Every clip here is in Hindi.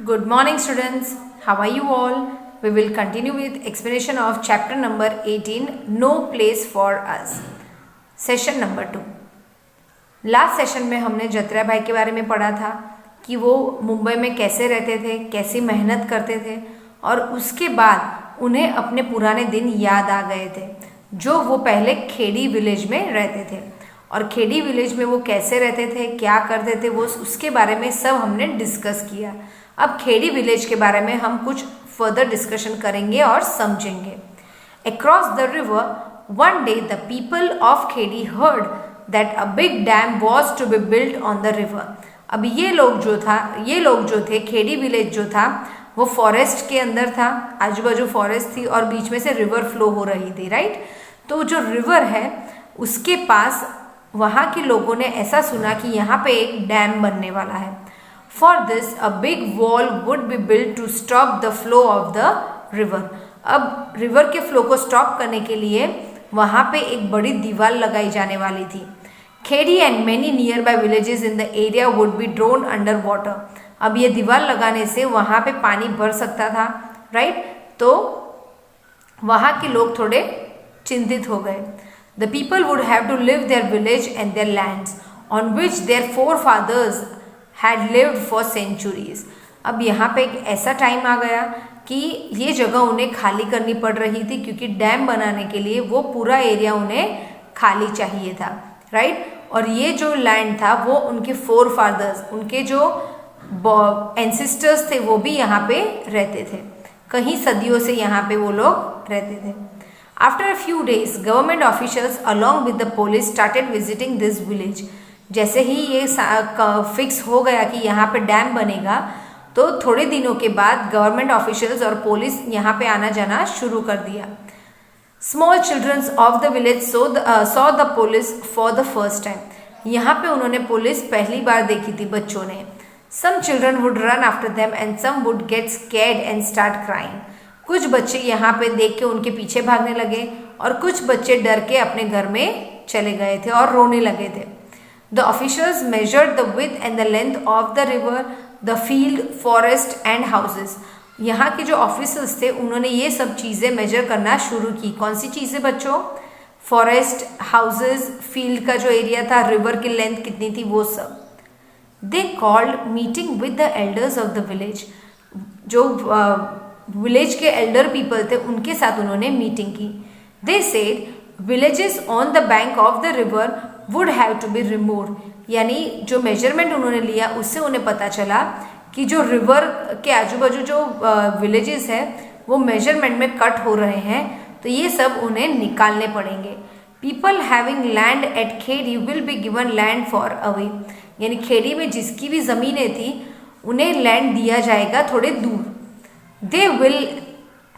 Good morning students, how are you all? We will continue with explanation of chapter number 18, No Place for Us. Session number 2. Last session में हमने जत्रा भाई के बारे में पढ़ा था कि वो मुंबई में कैसे रहते थे, कैसी मेहनत करते थे और उसके बाद उन्हें अपने पुराने दिन याद आ गए थे जो वो पहले खेड़ी विलेज में रहते थे और खेड़ी विलेज में वो कैसे रहते थे, क्या करते थे, वो उसके बारे में सब हमने डिस्कस किया। अब खेड़ी विलेज के बारे में हम कुछ फर्दर डिस्कशन करेंगे और समझेंगे। Across the river one day the people of Khedi heard that a big dam was to be built on the river. अब ये लोग जो थे खेड़ी विलेज जो था वो फॉरेस्ट के अंदर था, आजू बाजू फॉरेस्ट थी और बीच में से रिवर फ्लो हो रही थी, राइट। तो जो रिवर है उसके पास वहाँ के लोगों ने ऐसा सुना कि यहाँ पे एक डैम बनने वाला है। For this, a big wall would be built to stop the flow of the river. अब रिवर के फ्लो को स्टॉप करने के लिए वहाँ पे एक बड़ी दीवार लगाई जाने वाली थी। Khedi and many nearby villages in the area would be drowned under water. अब ये दीवार लगाने से वहाँ पे पानी भर सकता था, राइट। तो वहाँ के लोग थोड़े चिंतित हो गए। The people would have to leave their village and their lands on which their forefathers had lived for centuries. अब यहाँ पे एक ऐसा टाइम आ गया कि ये जगह उन्हें खाली करनी पड़ रही थी क्योंकि डैम बनाने के लिए वो पूरा एरिया उन्हें खाली चाहिए था, राइट। और ये जो लैंड था वो उनके फोर फादर्स, उनके जो एंसिस्टर्स थे वो भी यहाँ पे रहते थे, कई सदियों से यहाँ पे वो लोग रहते थे। After a few days, government officials along with the police started visiting this village. जैसे ही ये फिक्स हो गया कि यहाँ पे डैम बनेगा तो थोड़े दिनों के बाद गवर्नमेंट ऑफिशियल्स और पुलिस यहाँ पे आना जाना शुरू कर दिया। Small childrens of the village saw the police for the first time. यहाँ पे उन्होंने पुलिस पहली बार देखी थी बच्चों ने। Some children would run after them and some would get scared and start crying. कुछ बच्चे यहाँ पे देख के उनके पीछे भागने लगे और कुछ बच्चे डर के अपने घर में चले गए थे और रोने लगे थे। The officials measured the width and the length of the river, the field, forest and houses. यहाँ के जो ऑफिसर्स थे उन्होंने ये सब चीज़ें मेजर करना शुरू की। कौन सी चीज़ें बच्चों? फॉरेस्ट, हाउसेस, फील्ड का जो एरिया था, रिवर की लेंथ कितनी थी, वो सब। They called meeting with the elders of the village. जो विलेज के एल्डर पीपल थे उनके साथ उन्होंने मीटिंग की। They said villages on the bank of the river would have to be removed. यानी जो मेजरमेंट उन्होंने लिया उससे उन्हें पता चला कि जो रिवर के आजू बाजू जो विलेजेस है वो मेजरमेंट में कट हो रहे हैं, तो ये सब उन्हें निकालने पड़ेंगे। People having land at Khedi will be given land far away. यानी खेड़ी में जिसकी भी ज़मीनें थी उन्हें लैंड दिया जाएगा थोड़े दूर। They will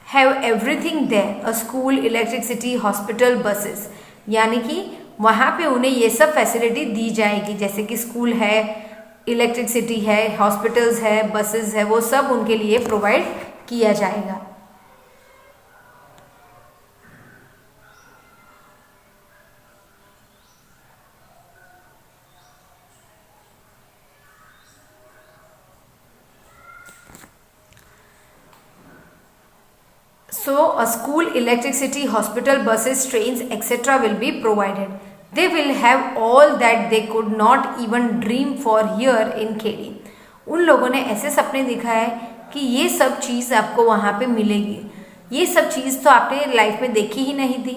have everything there, a school, electricity, hospital, buses. यानी कि वहाँ पे उन्हें ये सब फैसिलिटी दी जाएगी, जैसे कि स्कूल है, इलेक्ट्रिसिटी है, हॉस्पिटल्स है, बसेस है, वो सब उनके लिए प्रोवाइड किया जाएगा। So a school, electricity, hospital, buses, trains, etc. will be provided. They will have all that they could not even dream for here in Khedi. उन लोगों ने ऐसे सपने दिखाए कि ये सब चीज़ आपको वहाँ पे मिलेगी। ये सब चीज़ तो आपने लाइफ में देखी ही नहीं थी।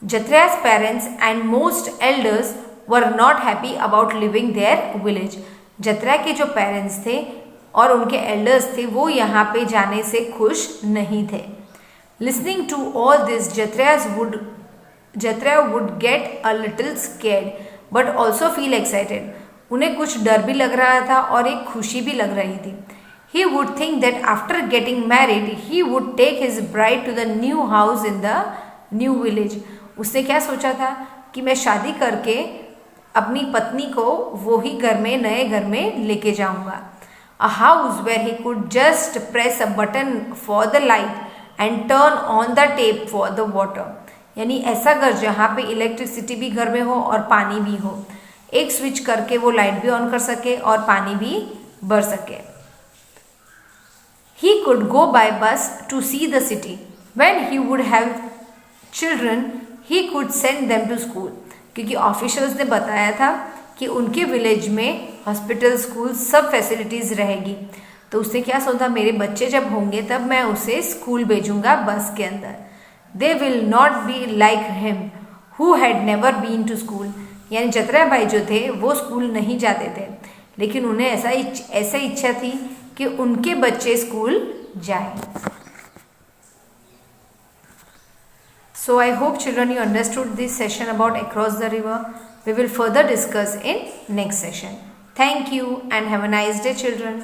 Jatra's parents and most elders were not happy about leaving their village. जत्रा के जो पेरेंट्स थे और उनके एल्डर्स थे वो यहाँ पे जाने से खुश नहीं थे। Listening to all this, Jatra would get a little scared, but also feel excited. उन्हें कुछ डर भी लग रहा था और एक खुशी भी लग रही थी। He would think that after getting married, he would take his bride to the new house in the new village. उसने क्या सोचा था कि मैं शादी करके अपनी पत्नी को वो ही घर में, नए घर में लेके जाऊंगा। A house where he could just press a button for the light and turn on the tap for the water. यानी ऐसा घर जहाँ पे इलेक्ट्रिसिटी भी घर में हो और पानी भी हो, एक स्विच करके वो लाइट भी ऑन कर सके और पानी भी भर सके। he could go by bus to see the city. When he would have children, he could send them to school. क्योंकि ऑफिशियल्स ने बताया था कि उनके विलेज में हॉस्पिटल, स्कूल सब फैसिलिटीज़ रहेगी, तो उसने क्या सोचा, मेरे बच्चे जब होंगे तब मैं उसे स्कूल भेजूंगा बस के अंदर. They will not be like him who had never been to school. यानी जतरा भाई जो थे वो स्कूल नहीं जाते थे, लेकिन उन्हें ऐसा इच्छा थी कि उनके बच्चे स्कूल जाएं. So I hope children you understood this session about across the river. We will further discuss in next session. Thank you and have a nice day, children.